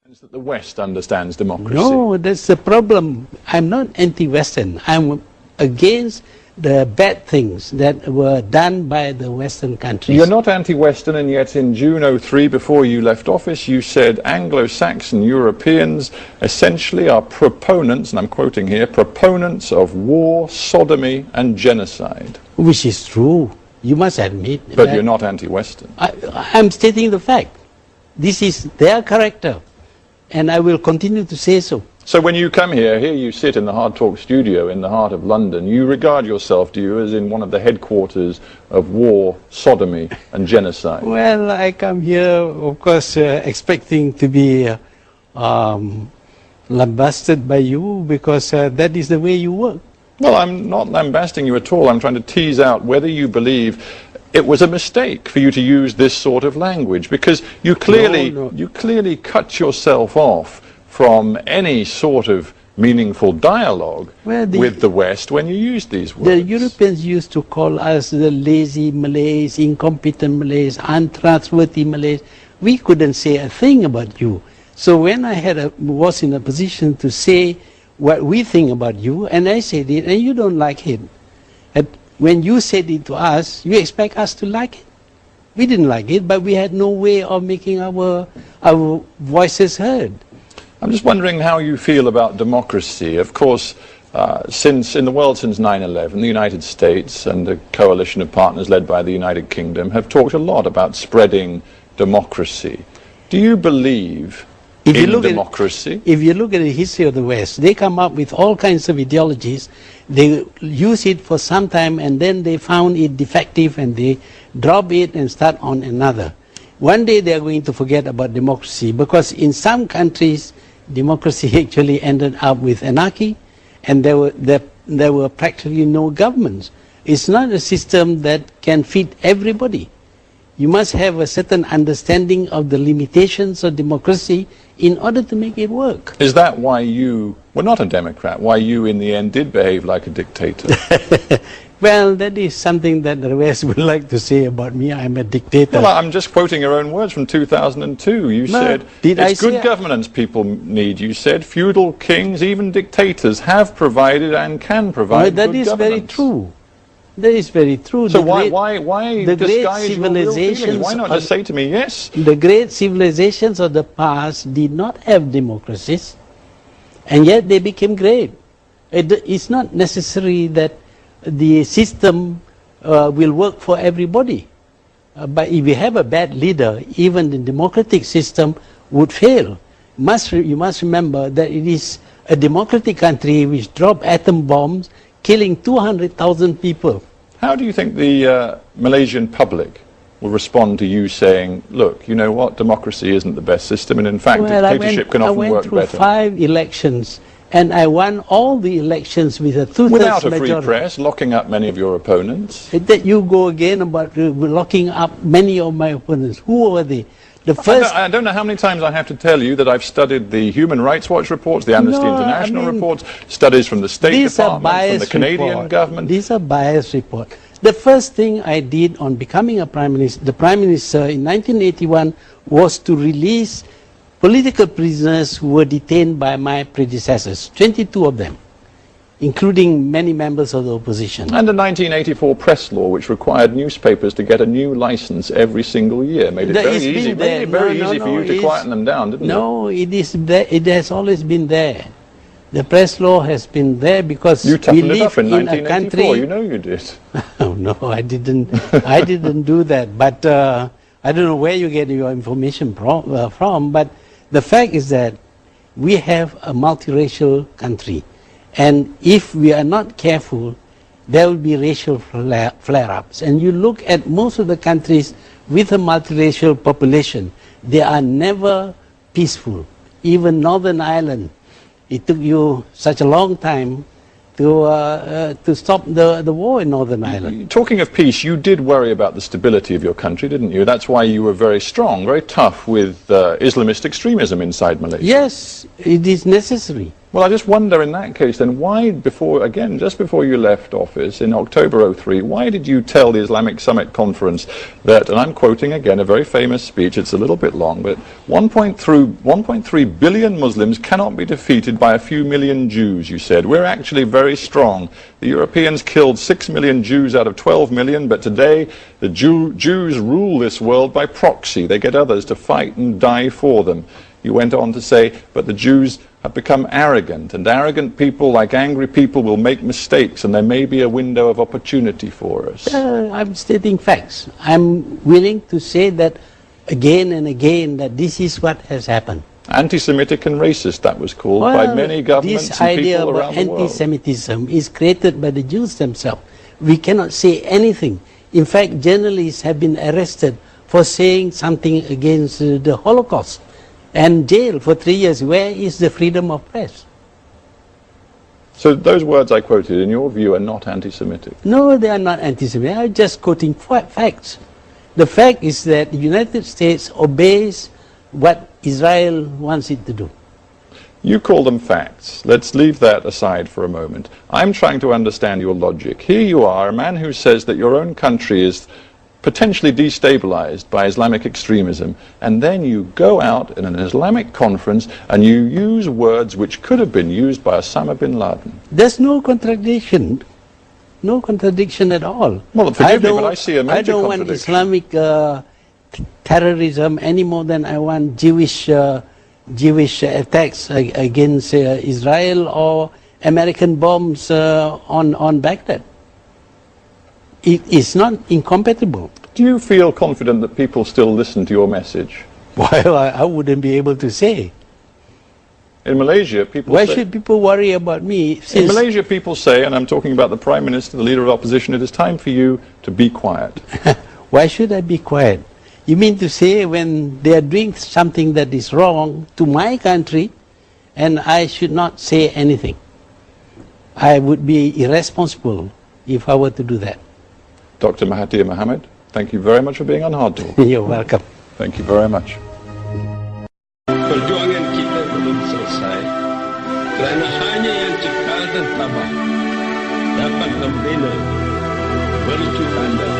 That the West understands democracy. No, that's the problem. I'm not anti-Western. I'm against the bad things that were done by the Western countries. You're not anti-Western, and yet in June '03, before you left office, you said Anglo-Saxon Europeans essentially are proponents, and I'm quoting here, proponents of war, sodomy and genocide. Which is true. You must admit. But you're not anti-Western. I'm stating the fact. This is their character. And I will continue to say so. So when you come here you sit in the Hard Talk studio in the heart of London, you regard yourself, do you, as in one of the headquarters of war, sodomy and genocide? Well, I come here, of course, expecting to be lambasted by you because that is the way you work. Well, I'm not lambasting you at all. I'm trying to tease out whether you believe it was a mistake for you to use this sort of language, because you clearly cut yourself off from any sort of meaningful dialogue with the West when you used these words. The Europeans used to call us the lazy Malays, incompetent Malays, untrustworthy Malays. We couldn't say a thing about you. So when I was in a position to say what we think about you, and I said it, and you don't like it, when you said it to us, you expect us to like it. We didn't like it, but we had no way of making our voices heard. I'm just wondering how you feel about democracy. Of course, in the world since 9/11, the United States and a coalition of partners led by the United Kingdom have talked a lot about spreading democracy. Do you believe in democracy? If you look at the history of the West, they come up with all kinds of ideologies. They use it for some time and then they found it defective and they drop it and start on another. One day they are going to forget about democracy, because in some countries democracy actually ended up with anarchy, and there were practically no governments. It's not a system that can fit everybody. You must have a certain understanding of the limitations of democracy in order to make it work. Is that why you were not a Democrat? Why you in the end did behave like a dictator? Well, that is something that the West would like to say about me. I'm a dictator. Well, I'm just quoting your own words from 2002. You said, it's good governance people need. You said, feudal kings, even dictators, have provided and can provide good governance. That is very true. That is very true. So why disguise your real feelings? Why not just say to me, yes? The great civilizations of the past did not have democracies, and yet they became great. It's not necessary that the system will work for everybody. But if you have a bad leader, even the democratic system would fail. You must remember that it is a democratic country which dropped atom bombs, killing 200,000 people. How do you think the Malaysian public will respond to you saying, look, you know what, democracy isn't the best system, and in fact dictatorship can often work better? I went through 5 elections, and I won all the elections with a 2/3 without a majority. free press, locking up many of your opponents. That you go again about locking up many of my opponents. Who were they? I don't know how many times I have to tell you that I've studied the Human Rights Watch reports, the Amnesty International reports, studies from the State Department, from the Canadian government. These are biased reports. The first thing I did on becoming the Prime Minister in 1981 was to release political prisoners who were detained by my predecessors, 22 of them, including many members of the opposition. And the 1984 press law, which required newspapers to get a new license every single year, made it very easy. Made it very easy for you to quieten them down, didn't it? No, it has always been there. The press law has been there because you we live in a country. You know you did. Oh no, I didn't. I didn't do that. But I don't know where you get your information from. But the fact is that we have a multiracial country. And if we are not careful, there will be racial flare-ups. And you look at most of the countries with a multiracial population, they are never peaceful. Even Northern Ireland, it took you such a long time to stop the war in Northern Ireland. Talking of peace, you did worry about the stability of your country, didn't you? That's why you were very strong, very tough with Islamist extremism inside Malaysia. Yes, it is necessary. Well, I just wonder in that case then, why before, again, just before you left office in October '03, why did you tell the Islamic Summit Conference that, and I'm quoting again a very famous speech, it's a little bit long, but 1.3 billion Muslims cannot be defeated by a few million Jews, you said. We're actually very strong. The Europeans killed 6 million Jews out of 12 million, but today the Jews rule this world by proxy. They get others to fight and die for them. You went on to say, but the Jews have become arrogant, and arrogant people, like angry people, will make mistakes, and there may be a window of opportunity for us. I'm stating facts. I'm willing to say that again and again, that this is what has happened. Anti-Semitic and racist, that was called by many governments and people around the world. This idea about anti-Semitism is created by the Jews themselves. We cannot say anything. In fact, journalists have been arrested for saying something against the Holocaust and jailed for 3 years. Where is the freedom of press? So those words I quoted, in your view, are not anti-Semitic? No, they are not anti-Semitic. I'm just quoting facts. The fact is that the United States obeys what Israel wants it to do. You call them facts. Let's leave that aside for a moment. I'm trying to understand your logic. Here you are, a man who says that your own country is potentially destabilized by Islamic extremism, and then you go out in an Islamic conference and you use words which could have been used by Osama bin Laden. There's no contradiction. No contradiction at all. Well, forgive me, but I see a major contradiction. I don't want Islamic terrorism any more than I want Jewish attacks against Israel or American bombs on Baghdad. It is not incompatible. Do you feel confident that people still listen to your message? Well, I wouldn't be able to say. In Malaysia, people Why should people worry about me? In Malaysia, people say, and I'm talking about the Prime Minister, the Leader of Opposition, it is time for you to be quiet. Why should I be quiet? You mean to say when they are doing something that is wrong to my country, and I should not say anything? I would be irresponsible if I were to do that. Dr. Mahathir Mohamad, thank you very much for being on Hard Talk. You're welcome. Thank you very much. Perjuangan kita belum selesai kerana hanya yang cekal dan tabah dapat membina mercu anda